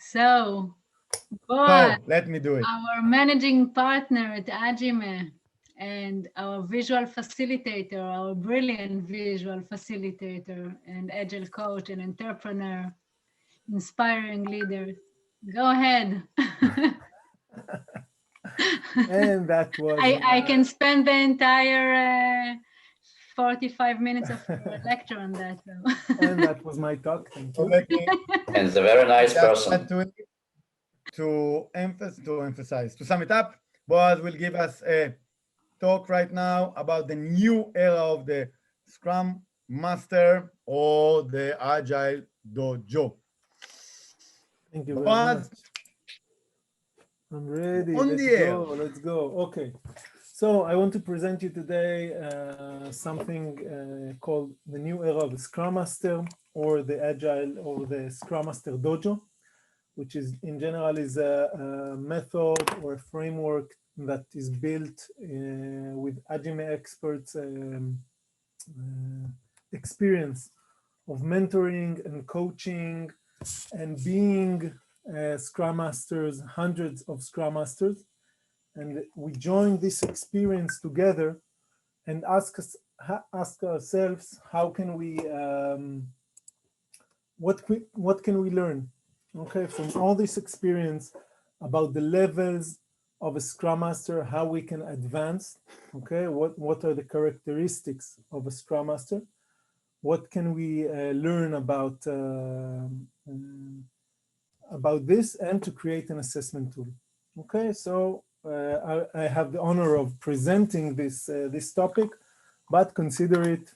So, So BOAZ, let me do it. our managing partner at Ajimeh and our visual facilitator, our brilliant visual facilitator and agile coach and entrepreneur, inspiring leader. Go ahead. And that was I can spend the entire 45 minutes of lecture on that. and that was my talk. Thank So you. let me And he's a very nice just person. to emphasize, to sum it up, Boaz will give us a talk right now about the new era of the Scrum Master or the Agile Dojo. Thank you very Boaz, much. I'm ready. on Let's the air. go. Let's go. Okay. So I want to present you today something called the new era of the Scrum Master, or the Agile, or the Scrum Master Dojo, which is in general is a method or a framework that is built with Ajimeh experts experience of mentoring and coaching and being Scrum Masters, hundreds of Scrum Masters. And we join this experience together and ask ourselves, how can we, what can we learn, okay, from all this experience about the levels of a Scrum Master, how we can advance, okay, what are the characteristics of a Scrum Master, what can we learn about this, and to create an assessment tool. Okay, so I have the honor of presenting this topic, but consider it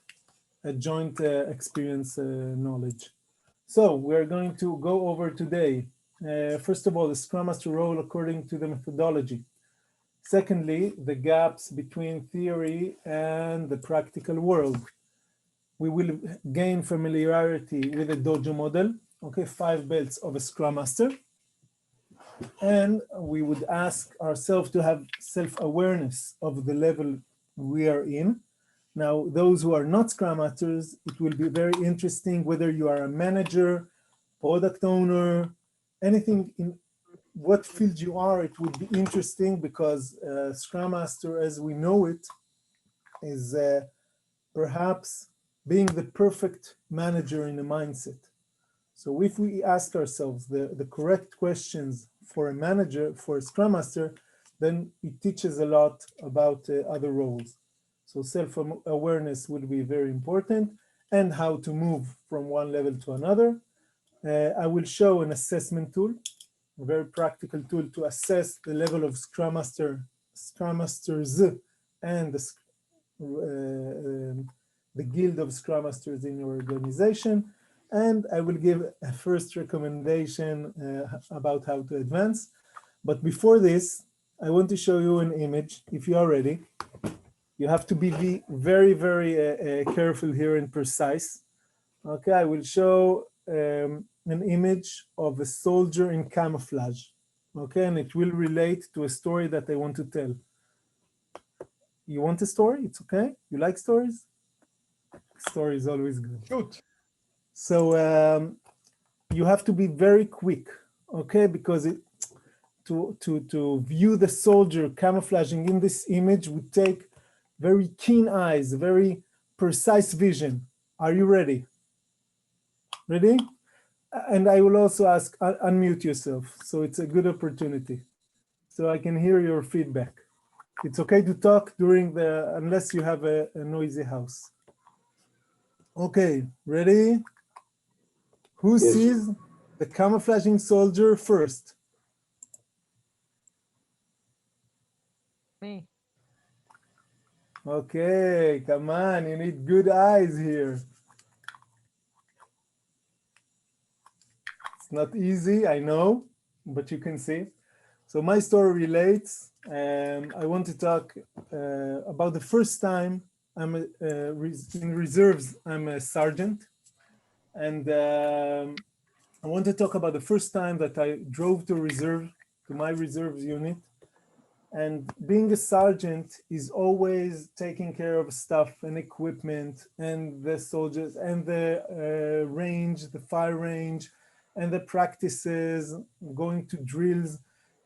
a joint experience knowledge. So we're going to go over today, first of all, the Scrum Master role according to the methodology. Secondly, the gaps between theory and the practical world. We will gain familiarity with the Dojo model, okay, 5 belts of a Scrum Master. And we would ask ourselves to have self-awareness of the level we are in. Now, those who are not Scrum Masters, it will be very interesting whether you are a manager, product owner, anything in what field you are, it would be interesting because Scrum Master, as we know it, is perhaps being the perfect manager in a mindset. So if we ask ourselves the correct questions for a manager, for a Scrum Master, then it teaches a lot about other roles. So self-awareness will be very important, and how to move from one level to another. I will show an assessment tool, a very practical tool to assess the level of Scrum Masters and the Guild of Scrum Masters in your organization. And I will give a first recommendation about how to advance. But before this, I want to show you an image. If you are ready, you have to be very, very careful here and precise. Okay, I will show an image of a soldier in camouflage. Okay, and it will relate to a story that I want to tell. You want a story? It's okay. You like stories? Story is always good. Shoot. So you have to be very quick, okay? Because to view the soldier camouflaging in this image would take very keen eyes, very precise vision. Are you ready? Ready? And I will also ask, unmute yourself. So it's a good opportunity. So I can hear your feedback. It's okay to talk unless you have a noisy house. Okay, ready? Who sees the camouflaging soldier first? Me. Okay, come on, you need good eyes here. It's not easy, I know, but you can see. So my story relates, I want to talk about the first time I'm in reserves, I'm a sergeant. And I want to talk about the first time that I drove to my reserves unit. And being a sergeant is always taking care of stuff and equipment and the soldiers and the range, the fire range, and the practices, going to drills,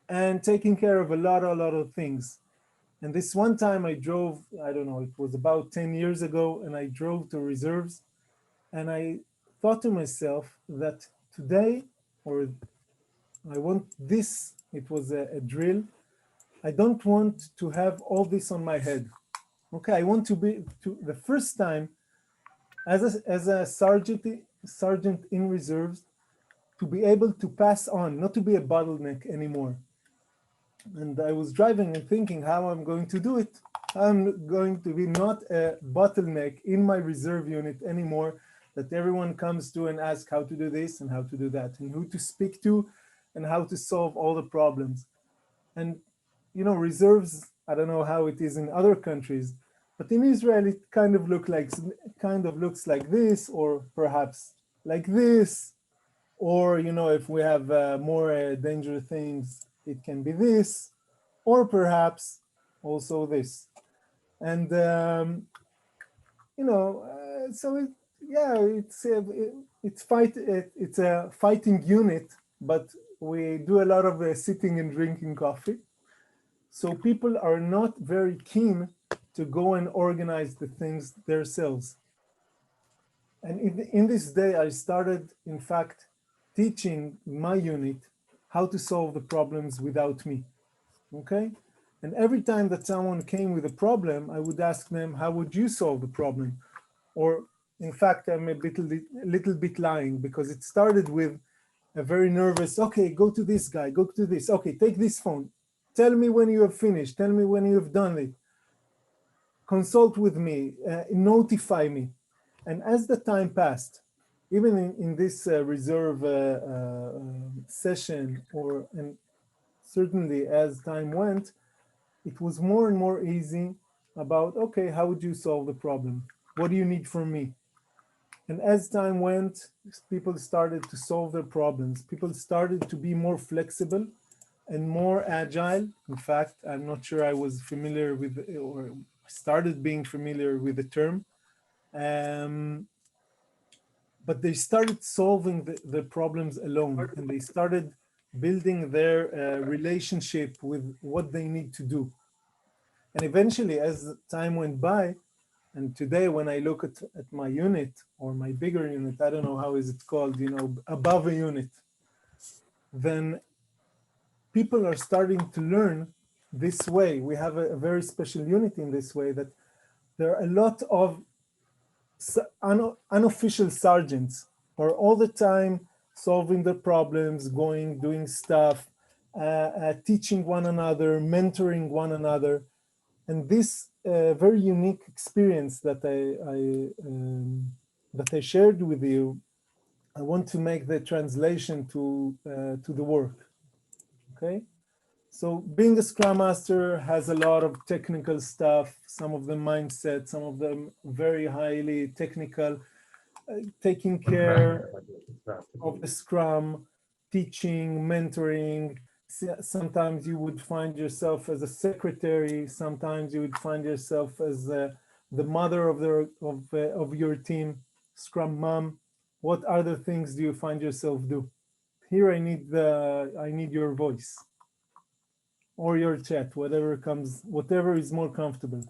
and taking care of a lot of things. And this one time I drove, I don't know, it was about 10 years ago, and I drove to reserves, and I thought to myself that today, or I want this, it was a drill, I don't want to have all this on my head. Okay, I want to be, the first time as a sergeant in reserves, to be able to pass on, not to be a bottleneck anymore. And I was driving and thinking how I'm going to do it. I'm going to be not a bottleneck in my reserve unit anymore, that everyone comes to and asks how to do this and how to do that, and who to speak to and how to solve all the problems. And you know, reserves, I don't know how it is in other countries, but in Israel it kind of looks like this, or perhaps like this, or you know, if we have more dangerous things, it can be this, or perhaps also this. And you know, it's a fighting unit, but we do a lot of sitting and drinking coffee. So people are not very keen to go and organize the things themselves. And in this day, I started, in fact, teaching my unit how to solve the problems without me, okay? And every time that someone came with a problem, I would ask them, how would you solve the problem? Or in fact, I'm a little bit lying, because it started with a very nervous, okay, go to this guy, go to this, okay, take this phone. Tell me when you have finished, tell me when you have done it. Consult with me, notify me. And as the time passed, even in this reserve session, and certainly as time went, it was more and more easy about, okay, how would you solve the problem? What do you need from me? And as time went, people started to solve their problems. People started to be more flexible and more agile. In fact, I'm not sure I was familiar with, or started being familiar with the term. But they started solving the problems alone, and they started building their relationship with what they need to do. And eventually, as time went by, and today when I look at my unit, or my bigger unit, I don't know how is it called, you know, above a unit, then people are starting to learn this way. We have a very special unit in this way, that there are a lot of unofficial sergeants who are all the time solving the problems, doing stuff, teaching one another, mentoring one another. And this very unique experience that I shared with you, I want to make the translation to the work, okay? So being a Scrum Master has a lot of technical stuff, some of them mindset, some of them very highly technical, taking care of the Scrum, teaching, mentoring. Sometimes you would find yourself as a secretary, sometimes you would find yourself as the mother of your team, Scrum mom. What other things do you find yourself do? Here I need your voice, or your chat, whatever is more comfortable.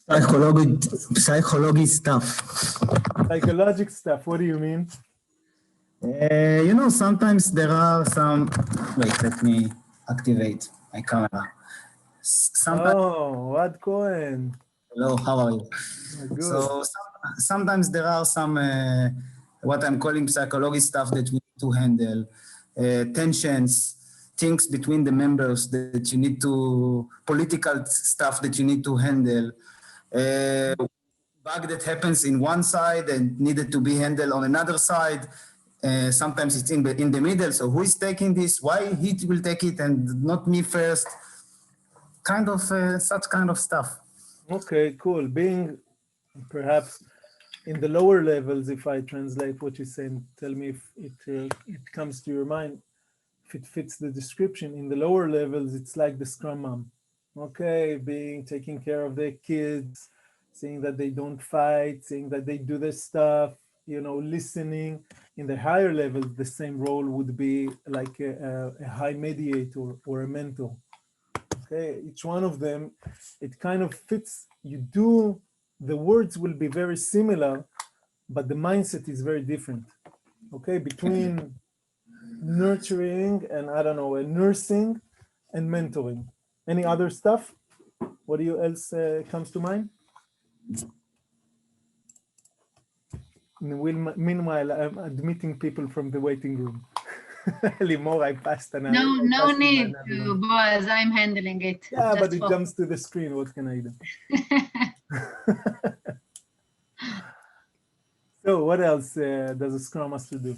Psychology stuff. Psychological stuff, what do you mean? You know, sometimes there are some, wait, let me activate my camera. What Cohen? Hello, how are you? Good. So sometimes there are some, what I'm calling psychology stuff that we need to handle, tensions, things between the members that you need to, political stuff that you need to handle, bug that happens in one side and needed to be handled on another side. Sometimes it's in the middle, so who is taking this? Why he will take it and not me first? Kind of such kind of stuff. Okay, cool. Being perhaps in the lower levels, if I translate what you're saying, tell me if it comes to your mind, if it fits the description. In the lower levels, it's like the Scrum mom. Okay, taking care of their kids, seeing that they don't fight, seeing that they do their stuff, you know, listening. In the higher levels, the same role would be like a high mediator or a mentor. Okay, each one of them, it kind of fits. The words will be very similar, but the mindset is very different. Okay, between nurturing and, I don't know, nursing and mentoring. Any other stuff? What do you else comes to mind? Meanwhile, I'm admitting people from the waiting room. Limor, I passed an No, no need to, Boaz. I'm handling it. Yeah, Just but it focus. jumps to the screen. What can I do? So what else does a Scrum Master do?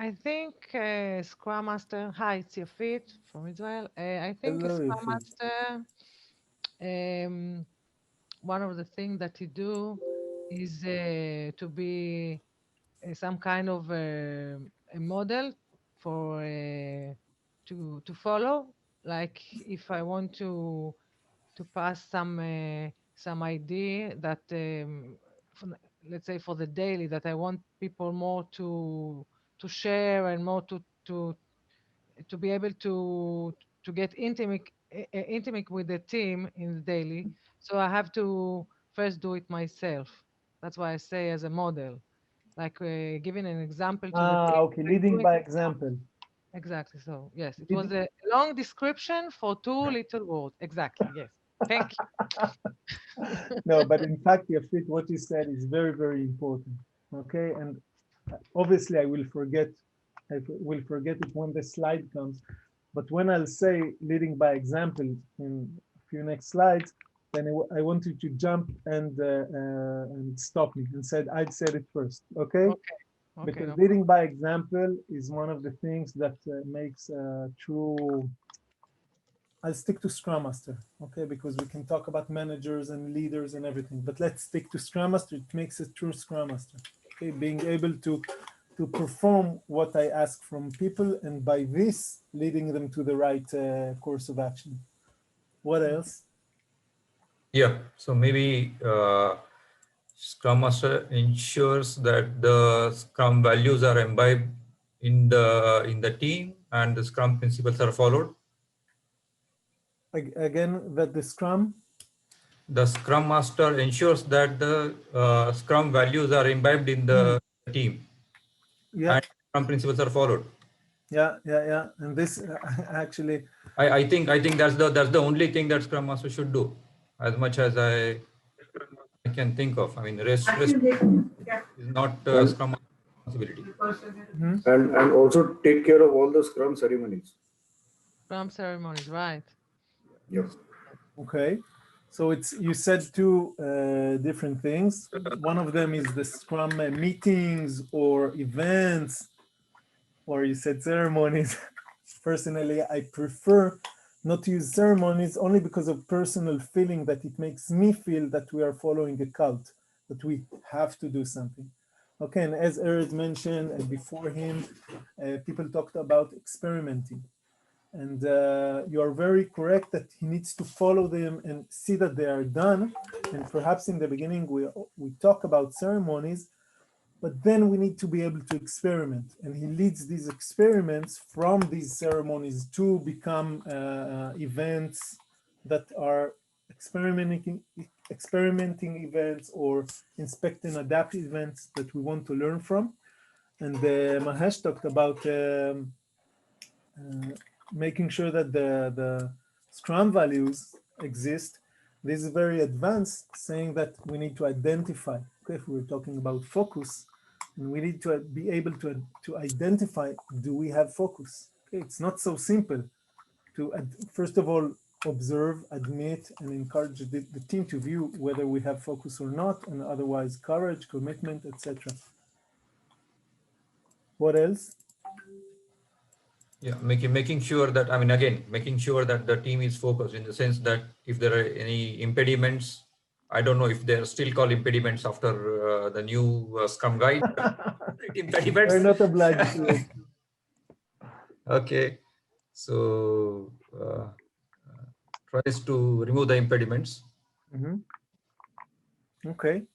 I think Scrum Master, hi, it's Yafit from Israel. I think Hello, Scrum Yafit. Master, one of the things that he do is to be some kind of a model for to follow. Like if I want to pass some idea that let's say for the daily, that I want people more to share and more to be able to get intimate with the team in the daily. So I have to first do it myself. That's why I say as a model, like giving an example to the team. Okay, leading by example. Exactly. So yes, it was a long description for 2 little words. Exactly. Yes. Thank you. No, but in fact, Yafit, what you said is very, very important. Okay, and obviously I will forget it when the slide comes. But when I'll say leading by example in a few next slides, then I want you to jump and stop me and said I'd said it first. Okay. Okay. Because No leading by example is one of the things that makes true. I'll stick to Scrum Master, okay, because we can talk about managers and leaders and everything, but let's stick to Scrum Master. It makes a true Scrum Master, okay, being able to perform what I ask from people, and by this, leading them to the right course of action. What else? Yeah, so maybe Scrum Master ensures that the Scrum values are imbibed in the team and the Scrum principles are followed. Again, that the Scrum Master ensures that the Scrum values are imbibed in the team, and Scrum principles are followed. Yeah. And this actually, I think that's the only thing that Scrum Master should do, as much as I can think of. I mean, the rest is not Scrum Master responsibility. And also take care of all the Scrum ceremonies. Scrum ceremonies, right? Yes. okay. So you said two different things. One of them is the Scrum meetings or events, or you said ceremonies. Personally, I prefer not to use ceremonies only because of personal feeling that it makes me feel that we are following a cult, that we have to do something. Okay, and as Erez mentioned, and before him, people talked about experimenting. And you are very correct that he needs to follow them and see that they are done. And perhaps in the beginning, we talk about ceremonies, but then we need to be able to experiment. And he leads these experiments from these ceremonies to become events that are experimenting events or inspect and adapt events that we want to learn from. And Mahesh talked about making sure that the Scrum values exist. This is very advanced, saying that we need to identify, okay, if we're talking about focus, and we need to be able to identify, do we have focus? Okay, it's not so simple to, first of all, observe, admit, and encourage the team to view whether we have focus or not, and otherwise courage, commitment, etc. What else? Yeah, making sure that, I mean, again, making sure that the team is focused, in the sense that if there are any impediments, I don't know if they're still called impediments after the new Scrum guide. Impediments. We're not obliged to. Okay, so tries to remove the impediments, Mhm. Okay.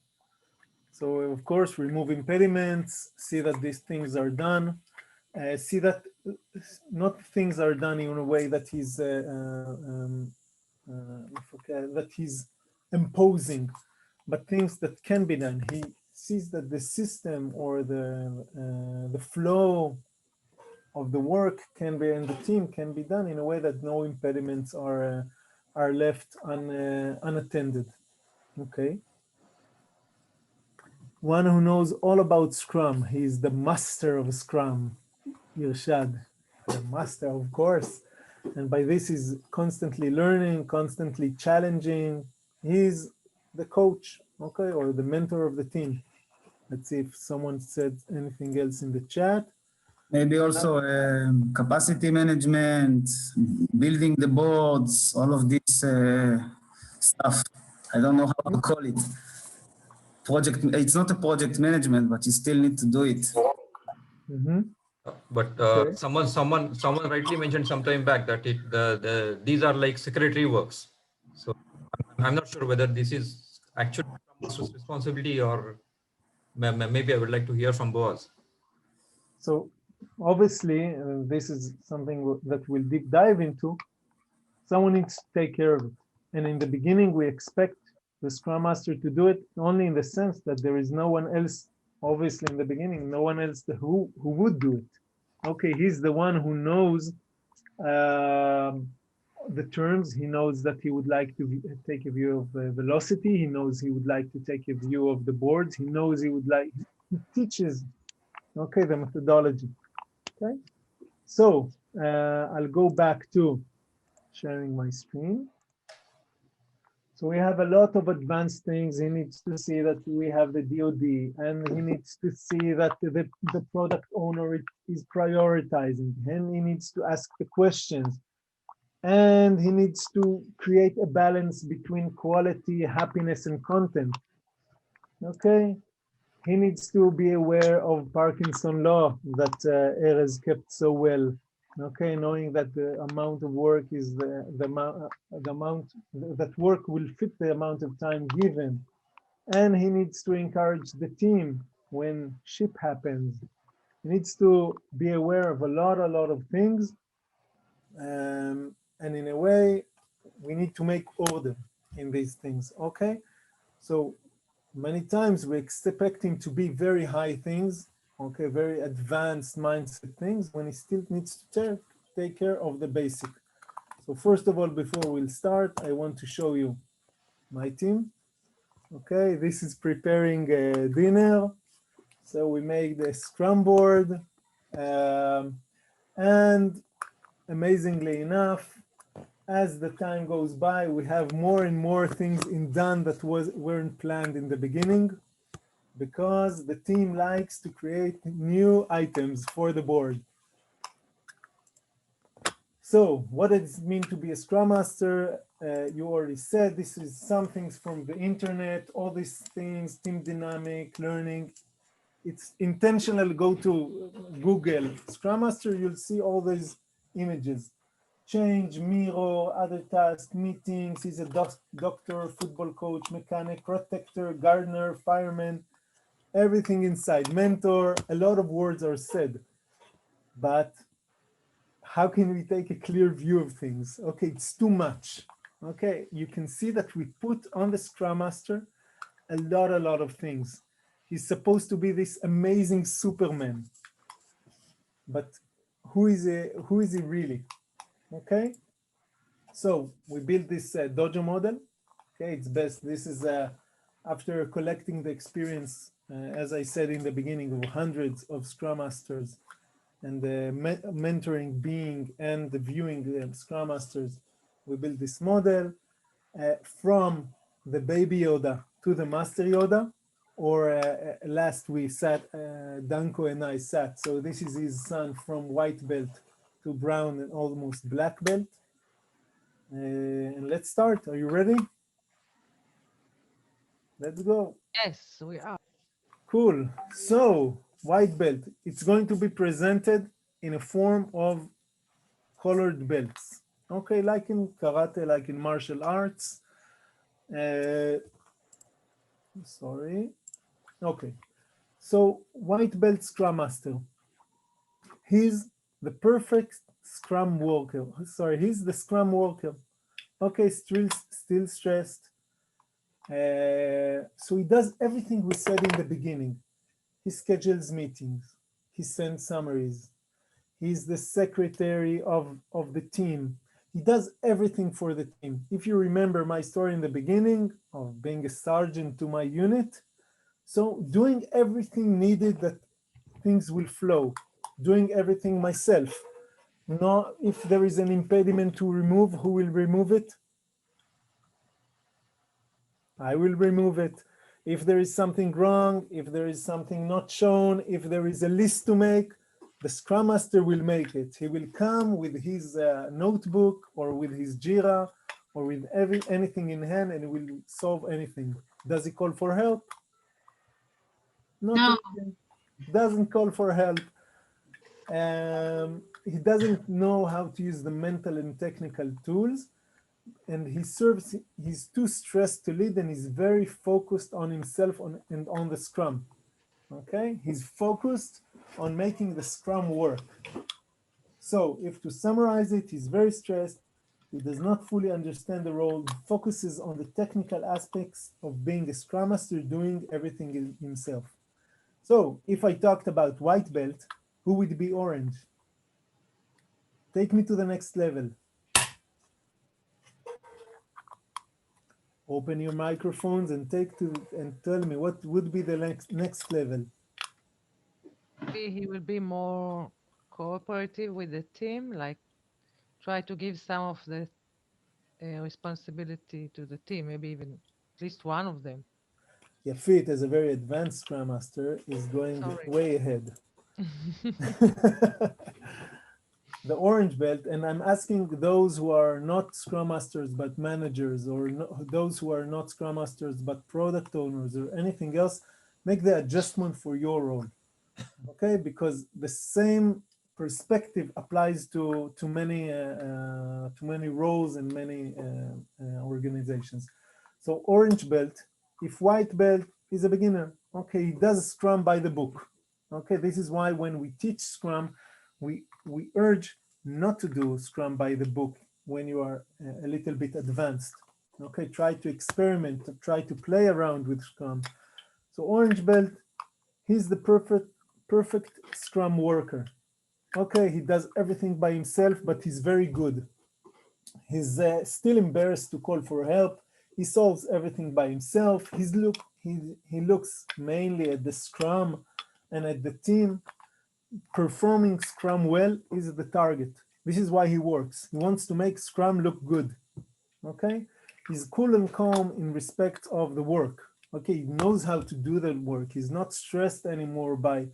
So of course, remove impediments, see that these things are done, see that not things are done in a way that is that he's imposing, but things that can be done. He sees that the system or the flow of the work can be, and the team can be done in a way that no impediments are left unattended. Okay. One who knows all about Scrum. He's the master of Scrum, Irshad, the master, of course. And by this, he's constantly learning, constantly challenging. He's the coach, okay, or the mentor of the team. Let's see if someone said anything else in the chat. Maybe also capacity management, building the boards, all of this stuff. I don't know how to call it. Project. It's not a project management, but you still need to do it. Mm-hmm. But Okay. someone rightly mentioned some time back that these are like secretary works. So I'm not sure whether this is actually master's responsibility, or maybe I would like to hear from BOAZ. So obviously, this is something that we'll deep dive into. Someone needs to take care of it. And in the beginning, we expect the Scrum Master to do it only in the sense that there is no one else, obviously in the beginning, no one else who would do it. Okay, he's the one who knows the terms. He knows that he would like to take a view of velocity. He knows he would like to take a view of the boards. He knows he would like, he teaches, okay, the methodology. Okay, so I'll go back to sharing my screen. So we have a lot of advanced things. He needs to see that we have the DoD, and he needs to see that the product owner is prioritizing, and he needs to ask the questions, and he needs to create a balance between quality, happiness, and content. Okay, he needs to be aware of Parkinson law that Erez kept so well. Okay, knowing that the amount of work is the amount that work will fit the amount of time given, and he needs to encourage the team when ship happens. He needs to be aware of a lot of things, and in a way, we need to make order in these things. Okay, so many times we expect him to be very high things, okay, very advanced mindset things, when he still needs to take care of the basic. So first of all, before we'll start, I want to show you my team. Okay, this is preparing dinner. So we make the Scrum board, and amazingly enough, as the time goes by, we have more and more things done that weren't planned in the beginning, because the team likes to create new items for the board. So what does it mean to be a Scrum Master? You already said this is some things from the internet, all these things, team dynamic, learning. It's intentional. Go to Google Scrum Master, you'll see all these images. Change, Miro, other tasks, meetings. He's a doctor, football coach, mechanic, protector, gardener, fireman, everything inside. Mentor, a lot of words are said, but how can we take a clear view of things? Okay, it's too much. Okay, you can see that we put on the Scrum Master a lot of things. He's supposed to be this amazing Superman, but who is he really? Okay, so we built this Dojo model. Okay, it's best. This is after collecting the experience, as I said in the beginning, of hundreds of Scrum Masters, and the mentoring being and the viewing the Scrum Masters, we built this model from the baby Yoda to the Master Yoda, or last we sat, Danko and I sat. So this is his son from white belt to brown and almost black belt. And let's start. Are you ready? Let's go. Yes, we are. Cool. So white belt, it's going to be presented in a form of colored belts. Okay, like in karate, like in martial arts. Sorry. Okay. So white belt Scrum Master. He's the perfect Scrum worker. Sorry, he's the Scrum worker. Okay, still stressed. So he does everything we said in the beginning. He schedules meetings. He sends summaries. He's the secretary of the team. He does everything for the team. If you remember my story in the beginning of being a sergeant to my unit, so doing everything needed that things will flow, doing everything myself. Not if there is an impediment to remove, who will remove it? I will remove it. If there is something wrong, if there is something not shown, if there is a list to make, the Scrum Master will make it. He will come with his notebook or with his Jira or with anything in hand and will solve anything. Does he call for help? Not No. really. Doesn't call for help. He doesn't know how to use the mental and technical tools, and he's too stressed to lead, and he's very focused on himself and on the Scrum. Okay, he's focused on making the Scrum work. So if to summarize it, he's very stressed, he does not fully understand the role, focuses on the technical aspects of being a Scrum Master, doing everything himself. So if I talked about white belt, who would be orange? Take me to the next level. Open your microphones and tell me what would be the next level. Maybe he will be more cooperative with the team, like try to give some of the responsibility to the team, maybe even at least one of them. Yafit, as a very advanced Scrum Master, is going Sorry. way ahead. The orange belt, and I'm asking those who are not Scrum Masters but managers, or those who are not Scrum Masters but product owners or anything else, make the adjustment for your role, okay? Because the same perspective applies to many roles and many organizations. So orange belt, if white belt is a beginner, okay, he does Scrum by the book. Okay, this is why when we teach Scrum, we urge not to do Scrum by the book when you are a little bit advanced. Okay, try to experiment, try to play around with Scrum. So orange belt, he's the perfect Scrum worker. Okay, he does everything by himself, but he's very good. He's still embarrassed to call for help. He solves everything by himself. He looks mainly at the Scrum and at the team. Performing Scrum well is the target. This is why he works. He wants to make Scrum look good. Okay? He's cool and calm in respect of the work. Okay, he knows how to do the work. He's not stressed anymore by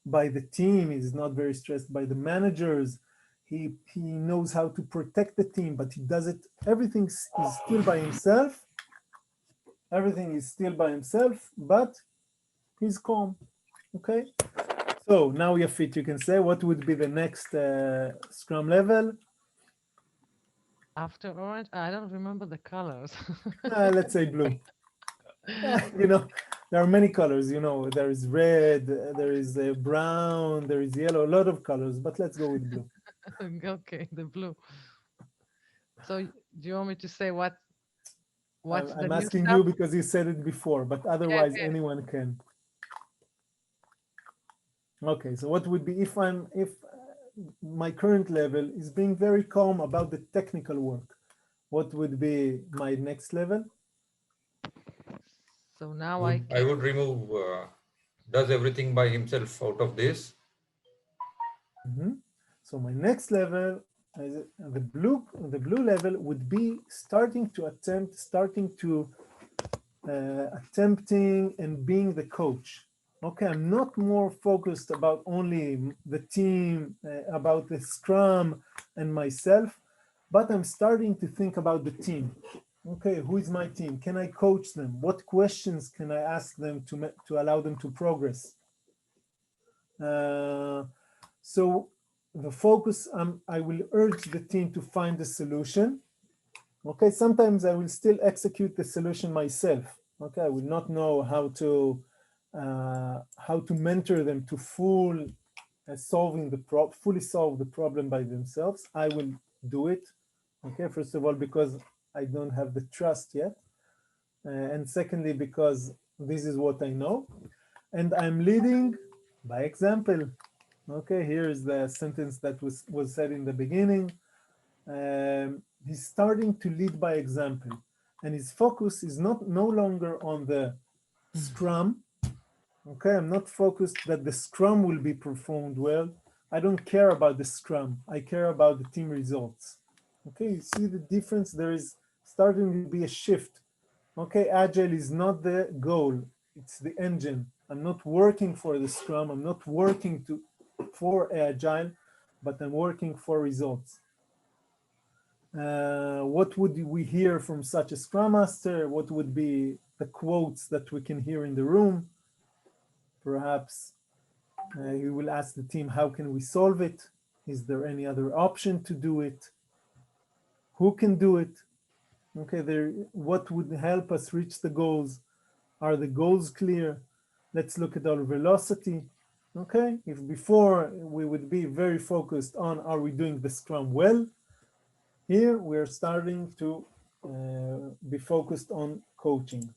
the team. He's not very stressed by the managers. He knows how to protect the team, but he does it. Everything is still by himself. Everything is still by himself, but he's calm. Okay? So now Yafit, you can say what would be the next Scrum level? After orange, I don't remember the colors. Let's say blue. You know, there are many colors, you know, there is red, there is brown, there is yellow, a lot of colors, but let's go with blue. Okay, the blue. So do you want me to say what's the I'm new asking stuff? you because you said it before, but otherwise yeah. anyone can. Okay, so what would be if my current level is being very calm about the technical work, what would be my next level? So now I would remove does everything by himself out of this. So my next level, the blue level would be attempting and being the coach. Okay, I'm not more focused about only the team, about the Scrum and myself, but I'm starting to think about the team. Okay, who is my team? Can I coach them? What questions can I ask them to allow them to progress? So the focus, I will urge the team to find a solution. Okay, sometimes I will still execute the solution myself. Okay, I will not know how to mentor them to fully solve the problem by themselves. I will do it. Okay, first of all, because I don't have the trust yet, and secondly, because this is what I know, and I'm leading by example. Okay, here's the sentence that was said in the beginning. He's starting to lead by example, and his focus is no longer on the Scrum. Okay, I'm not focused that the Scrum will be performed well. I don't care about the Scrum. I care about the team results. Okay, you see the difference? There is starting to be a shift. Okay, Agile is not the goal. It's the engine. I'm not working for the Scrum. I'm not working for Agile, but I'm working for results. What would we hear from such a Scrum Master? What would be the quotes that we can hear in the room? Perhaps he will ask the team, how can we solve it? Is there any other option to do it? Who can do it? Okay, what would help us reach the goals? Are the goals clear? Let's look at our velocity. Okay, if before we would be very focused on, are we doing the Scrum well? Here we're starting to be focused on coaching.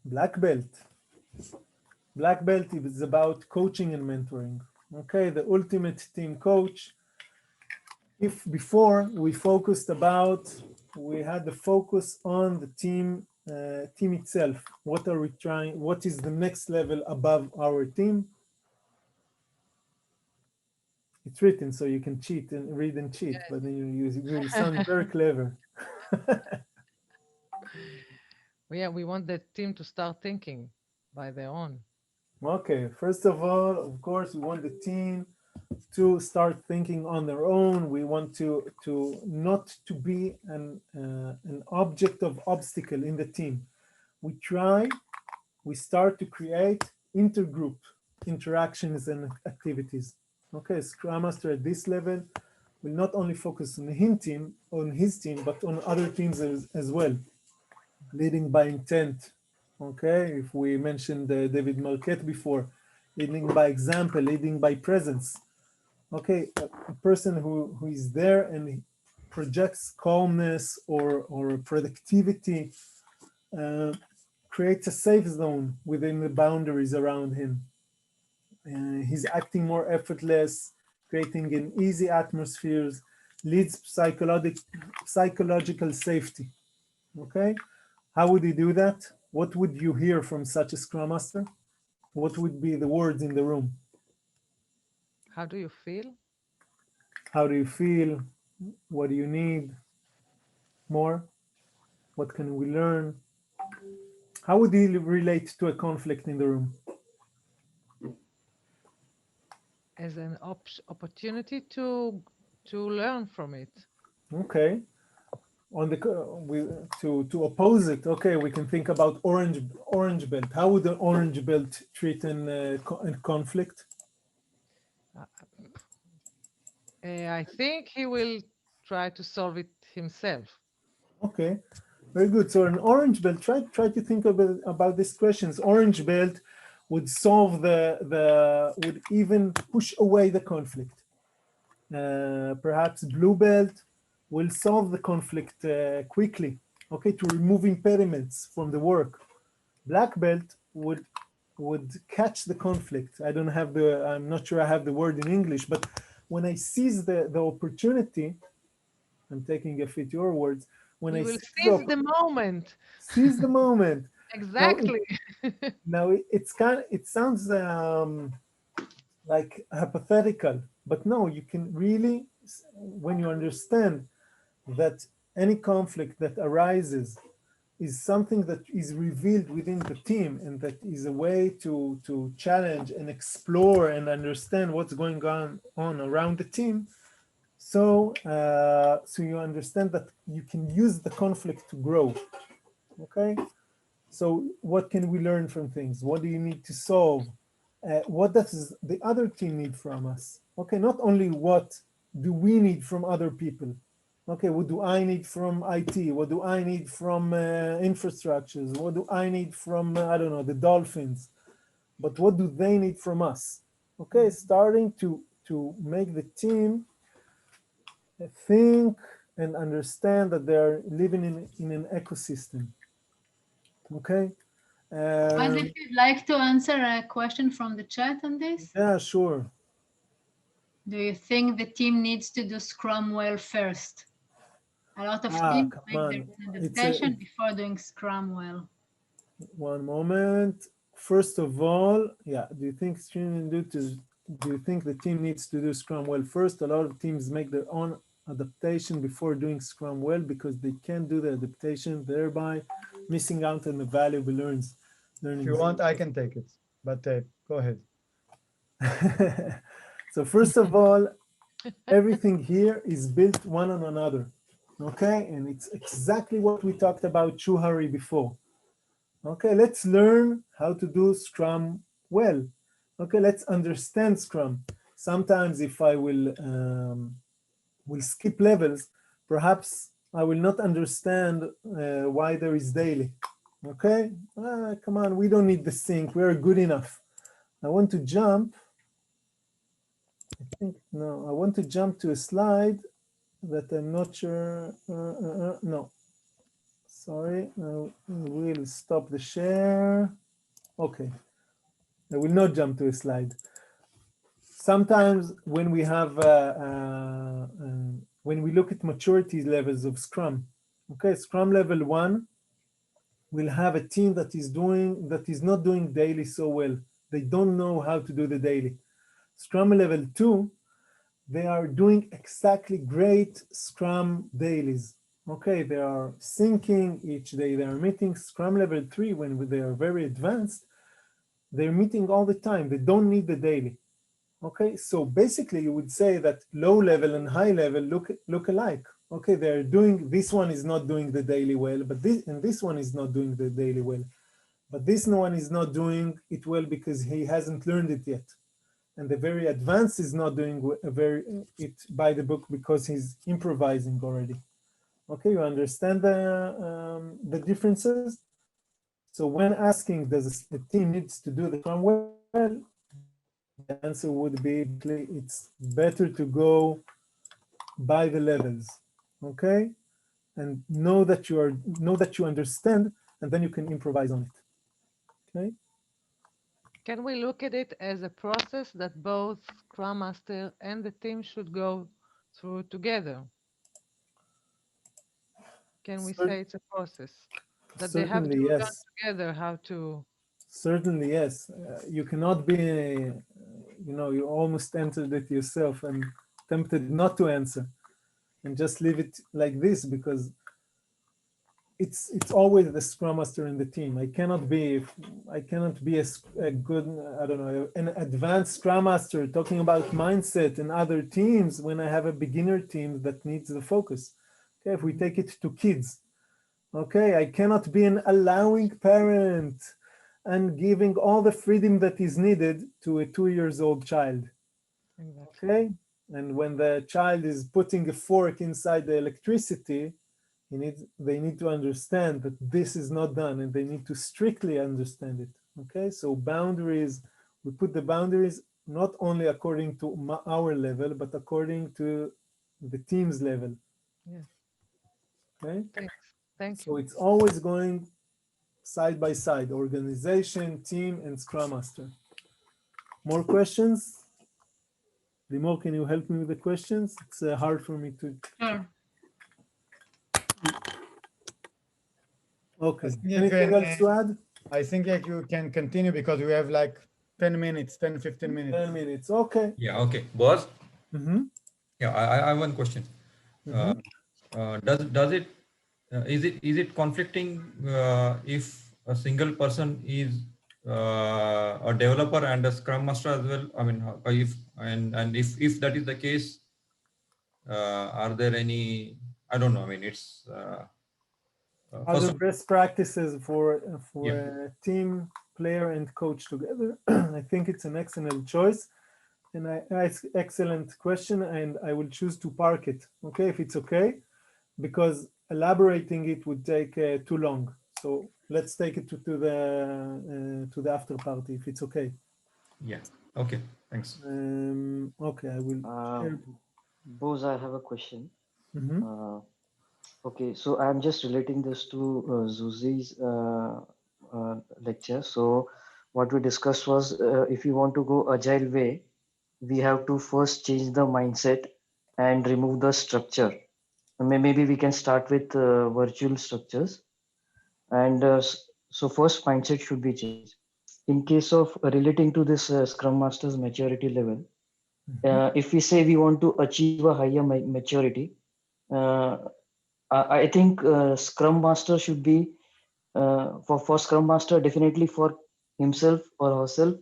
Black belt. Black belt is about coaching and mentoring. Okay, the ultimate team coach. If before we had the focus on the team itself. What are we trying? What is the next level above our team? It's written so you can cheat and read and cheat, but then you sound very clever. Yeah, we want the team to start thinking by their own. Okay, first of all, of course, we want the team to start thinking on their own. We want to not to be an object of obstacle in the team. We start to create intergroup interactions and activities. Okay, Scrum Master at this level will not only focus on his team, but on other teams as well. Leading by intent. Okay, if we mentioned David Marquette before, leading by example, leading by presence. Okay, a person who is there and projects calmness or productivity, creates a safe zone within the boundaries around him. He's acting more effortless, creating an easy atmosphere, leads psychological safety. Okay, how would he do that? What would you hear from such a Scrum Master? What would be the words in the room? How do you feel? How do you feel? What do you need? More? What can we learn? How would he relate to a conflict in the room? As an opportunity to learn from it. Okay. To oppose it, okay, we can think about orange belt. How would the orange belt treat a conflict? I think he will try to solve it himself. Okay, very good. So an orange belt, try to think about these questions. Orange belt would solve would even push away the conflict. Perhaps blue belt will solve the conflict quickly, okay, to remove impediments from the work. Black belt would catch the conflict. I'm not sure I have the word in English, but when I seize the opportunity, I'm taking a fit your words, when You I will seize the moment. seize the moment. Exactly. Now it sounds like hypothetical, but no, you can really, when you understand that any conflict that arises is something that is revealed within the team and that is a way to challenge and explore and understand what's going on around the team. So you understand that you can use the conflict to grow. Okay, so what can we learn from things? What do you need to solve? What does the other team need from us? Okay, not only what do we need from other people, Okay, what do I need from IT? What do I need from infrastructures? What do I need from, I don't know, the dolphins? But what do they need from us? Okay, starting to make the team think and understand that they're living in an ecosystem. Okay. But if you'd like to answer a question from the chat on this, Yeah, sure. do you think the team needs to do Scrum well first? A lot of teams Come make their on. own adaptation before doing Scrum well. One moment. First of all, yeah, do you think the team needs to do Scrum well first? A lot of teams make their own adaptation before doing Scrum well because they can't do the adaptation, thereby missing out on the valuable learning. If you want, I can take it, but go ahead. So first of all, everything here is built one on another, okay? And it's exactly what we talked about Chuhari before. Okay, let's learn how to do Scrum well. Okay, let's understand Scrum. Sometimes if I will skip levels, perhaps I will not understand why there is daily. Okay, come on, we don't need the sync, we're good enough. I want to jump, I want to jump to a slide that I'm not sure, no. Sorry, I will stop the share. Okay, I will not jump to a slide. Sometimes when we have, when we look at maturity levels of Scrum, okay, Scrum level 1 will have a team that is not doing daily so well. They don't know how to do the daily. Scrum level 2, they are doing exactly great Scrum dailies. Okay, they are syncing each day, they are meeting. Scrum level 3, when they are very advanced, they're meeting all the time. They don't need the daily. Okay, so basically you would say that low level and high level look alike. Okay, they're doing, this one is not doing the daily well, but this one is not doing the daily well. But this one is not doing it well because he hasn't learned it yet. And the very advanced is not doing it by the book because he's improvising already. Okay, you understand the differences? So when asking, does the team needs to do the Scrum well? The answer would be, it's better to go by the levels, okay? And know that you understand, and then you can improvise on it, okay? Can we look at it as a process that both Scrum Master and the team should go through together? Can we say it's a process that they have to Certainly, learn yes. together how to? Certainly, yes. You cannot be, you almost answered it yourself. I'm tempted not to answer and just leave it like this because it's always the Scrum Master in the team. I cannot be a good, I don't know, an advanced Scrum Master talking about mindset and other teams when I have a beginner team that needs the focus. Okay, if we take it to kids, okay, I cannot be an allowing parent and giving all the freedom that is needed to a 2-year-old child. Exactly. Okay, and when the child is putting a fork inside the electricity, they need to understand that this is not done, and they need to strictly understand it. Okay, so boundaries, we put the boundaries not only according to our level, but according to the team's level. Yes. Okay, Thanks. Thank so you. it's always going side by side, organization, team, and Scrum Master. More questions? Limor, can you help me with the questions? It's hard for me to. Sure. Okay, anything else to add? I think like you can continue because we have like 10 minutes, 10, 15 minutes. 10 minutes, okay. Yeah, okay. BOAZ? Yeah, I have one question. Does it is it conflicting if a single person is a developer and a Scrum Master as well? I mean, if that is the case, are there any? I don't know. I mean, it's Other best practices for yeah. a team, player, and coach together. I think it's an excellent choice, and excellent question, and I will choose to park it. Okay, if it's okay. because elaborating it would take too long. So let's take it to the after party if it's okay. Yeah. Okay. Thanks. Okay, I will share. BOAZ, I have a question. Mhm. Okay, so I'm just relating this to Zuzi's lecture. So what we discussed was if you want to go agile way, we have to first change the mindset and remove the structure. Maybe we can start with virtual structures. And so first mindset should be changed. In case of relating to this Scrum Master's maturity level, if we say we want to achieve a higher maturity, uh, I think Scrum Master should be for Scrum Master, definitely for himself or herself.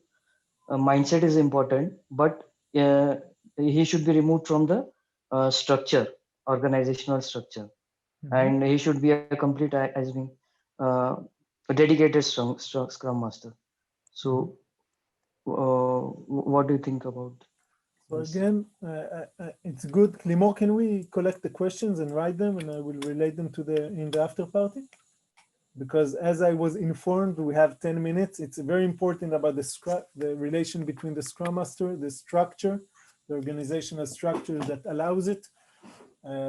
Mindset is important, but he should be removed from the structure, organizational structure, and he should be a complete as being a dedicated Scrum Master. So, what do you think about So this? again, it's good. Limor, can we collect the questions and write them, and I will relate them to in the after party? Because as I was informed, we have 10 minutes. It's very important about the relation between the Scrum Master, the structure, the organizational structure that allows it.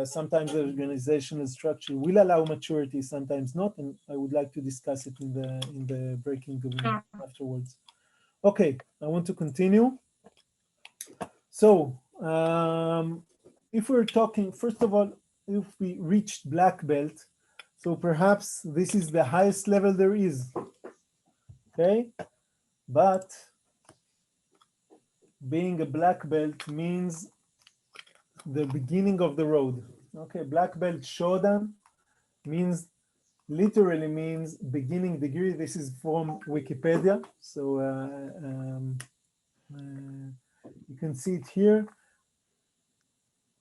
Sometimes the organizational structure will allow maturity, sometimes not, and I would like to discuss it in the breaking room afterwards. Okay, I want to continue. So if we're talking, first of all, if we reached black belt, so perhaps this is the highest level there is, okay? But being a black belt means the beginning of the road. Okay, black belt shodan means, literally means beginning degree. This is from Wikipedia. So you can see it here.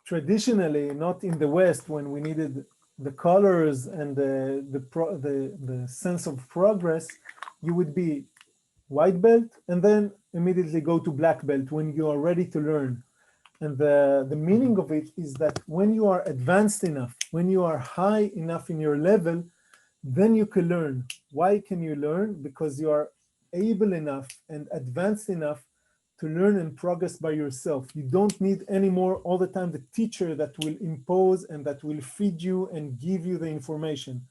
Traditionally, not in the West, when we needed the colors and the sense of progress, you would be white belt and then immediately go to black belt when you are ready to learn. And the meaning of it is that when you are advanced enough, when you are high enough in your level, then you can learn. Why can you learn? Because you are able enough and advanced enough to learn and progress by yourself. You don't need anymore all the time the teacher that will impose and that will feed you and give you the information.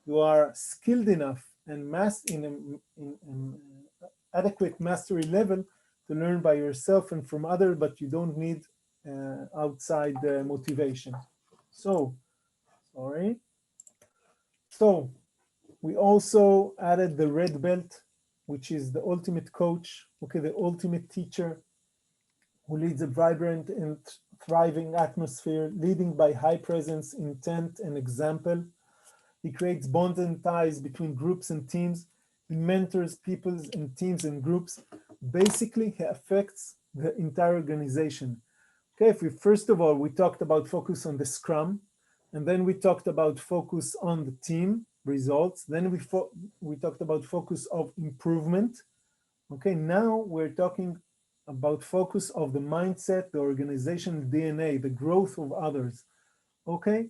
You are skilled enough and in adequate mastery level to learn by yourself and from others, but you don't need outside motivation. So, sorry. So we also added the red belt, which is the ultimate coach, okay, the ultimate teacher who leads a vibrant and thriving atmosphere, leading by high presence, intent, and example. He creates bonds and ties between groups and teams. He mentors people and teams and groups. Basically, he affects the entire organization. Okay, if we first of all, we talked about focus on the Scrum, and then we talked about focus on the team results. Then we talked about focus of improvement. Okay, now we're talking about focus of the mindset, the organization DNA, the growth of others. Okay,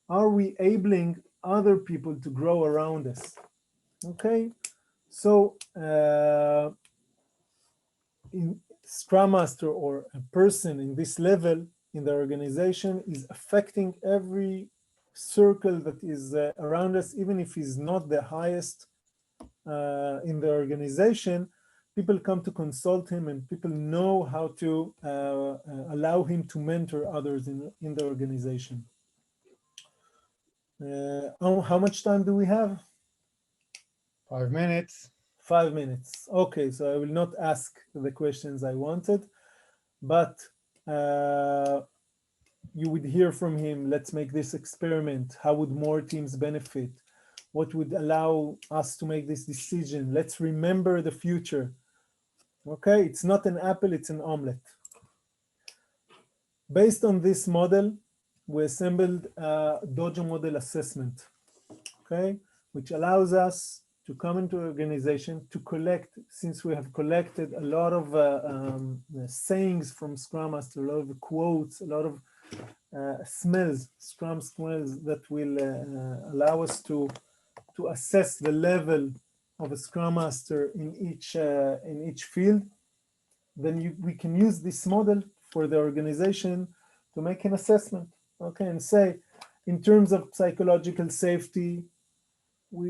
are we enabling other people to grow around us? Okay, so in Scrum Master or a person in this level in the organization is affecting every circle that is around us, even if he's not the highest in the organization. People come to consult him and people know how to allow him to mentor others in the organization. How much time do we have? 5 minutes. 5 minutes. Okay, so I will not ask the questions I wanted, but you would hear from him, let's make this experiment. How would more teams benefit? What would allow us to make this decision? Let's remember the future. Okay, it's not an apple, it's an omelet. Based on this model, we assembled a Dojo model assessment, okay, which allows us to come into an organization to collect, since we have collected a lot of sayings from Scrum Master, a lot of quotes, a lot of smells, Scrum smells that will allow us to assess the level of a Scrum Master in each field. Then we can use this model for the organization to make an assessment, okay, and say, in terms of psychological safety,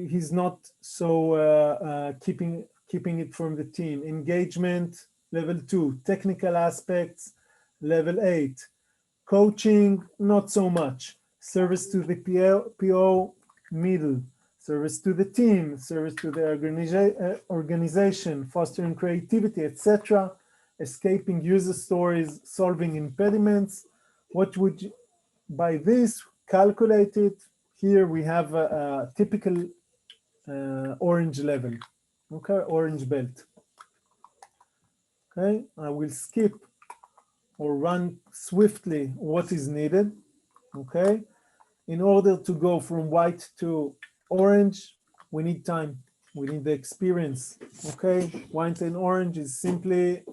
he's not so keeping it from the team. Engagement, level 2. Technical aspects, level 8. Coaching, not so much. Service to the PO, middle. Service to the team, service to the organization, fostering creativity, etc. Escaping user stories, solving impediments. What would you, by this, calculate it? Here we have a typical orange level, okay, orange belt. Okay, I will skip or run swiftly what is needed, okay? In order to go from white to orange, we need time, we need the experience, okay? White and orange is simply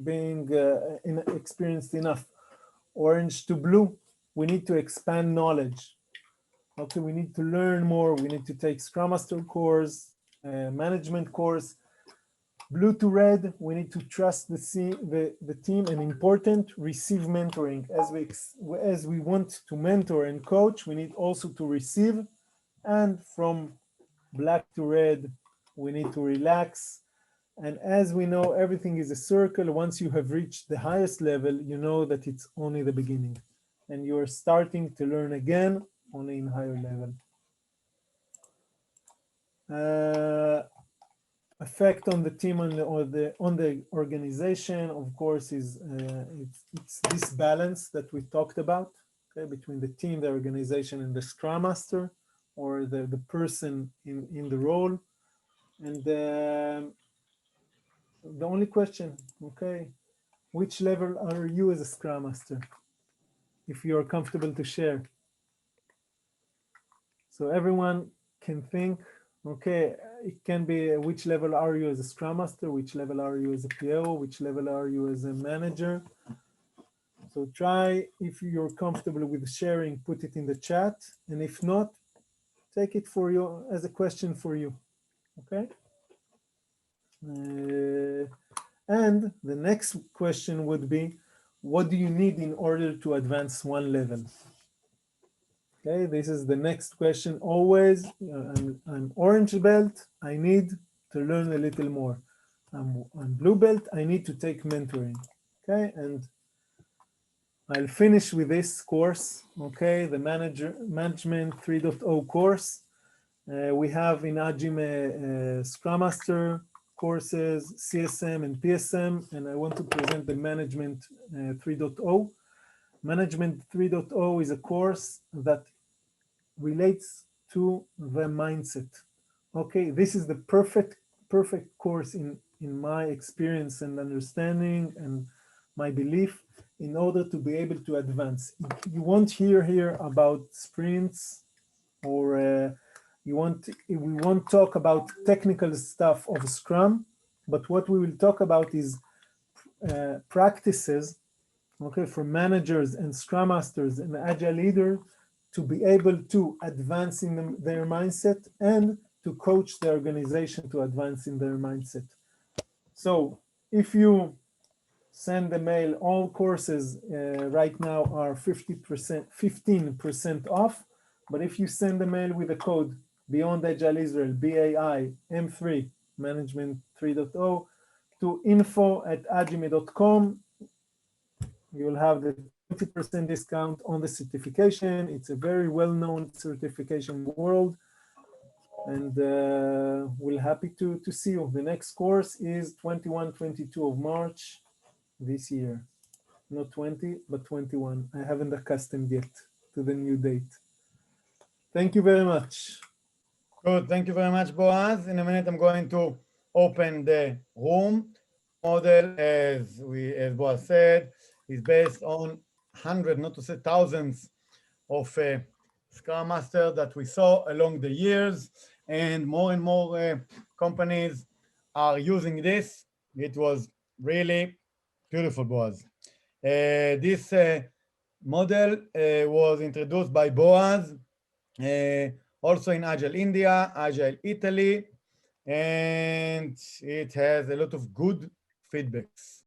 being experienced enough. Orange to blue, we need to expand knowledge. Okay, we need to learn more. We need to take Scrum Master course, management course. Blue to red, we need to trust the team, and important, receive mentoring. As we want to mentor and coach, we need also to receive. And from black to red, we need to relax. And as we know, everything is a circle. Once you have reached the highest level, you know that it's only the beginning. And you're starting to learn again, only in higher level. Effect on the team on the organization, of course, is it's this balance that we talked about, okay, between the team, the organization, and the Scrum Master, or the person in the role. And the only question, okay, which level are you as a Scrum Master? If you are comfortable to share. So everyone can think, okay, it can be which level are you as a Scrum Master, which level are you as a PO, which level are you as a manager. So try, if you're comfortable with sharing, put it in the chat. And if not, take it for you as a question for you, okay? And the next question would be, what do you need in order to advance one level? Okay, this is the next question. Always, I'm orange belt, I need to learn a little more. I'm blue belt, I need to take mentoring. Okay, and I'll finish with this course. Okay, the Management 3.0 course. We have in Ajimeh Scrum Master courses, CSM and PSM, and I want to present the Management 3.0. Management 3.0 is a course that relates to the mindset. Okay, this is the perfect course in my experience and understanding and my belief in order to be able to advance. You won't hear here about sprints, or we won't talk about technical stuff of Scrum, but what we will talk about is practices, okay, for managers and Scrum Masters and Agile leaders to be able to advance in their mindset and to coach the organization to advance in their mindset. So if you send the mail, all courses right now are 15% off. But if you send the mail with the code Beyond Agile Israel, BAI M3 Management 3.0 to info@ajimeh.com, you'll have the 20% discount on the certification. It's a very well-known certification world, and we're happy to see you. The next course is 21-22 of March this year. Not 20, but 21. I haven't accustomed yet to the new date. Thank you very much. Good, thank you very much, Boaz. In a minute, I'm going to open the room. Model, as Boaz said, is based on hundreds, not to say thousands, of Scrum Master that we saw along the years, and more companies are using this. It was really beautiful, Boaz. This model was introduced by BOAZ, also in Agile India, Agile Italy, and it has a lot of good feedbacks.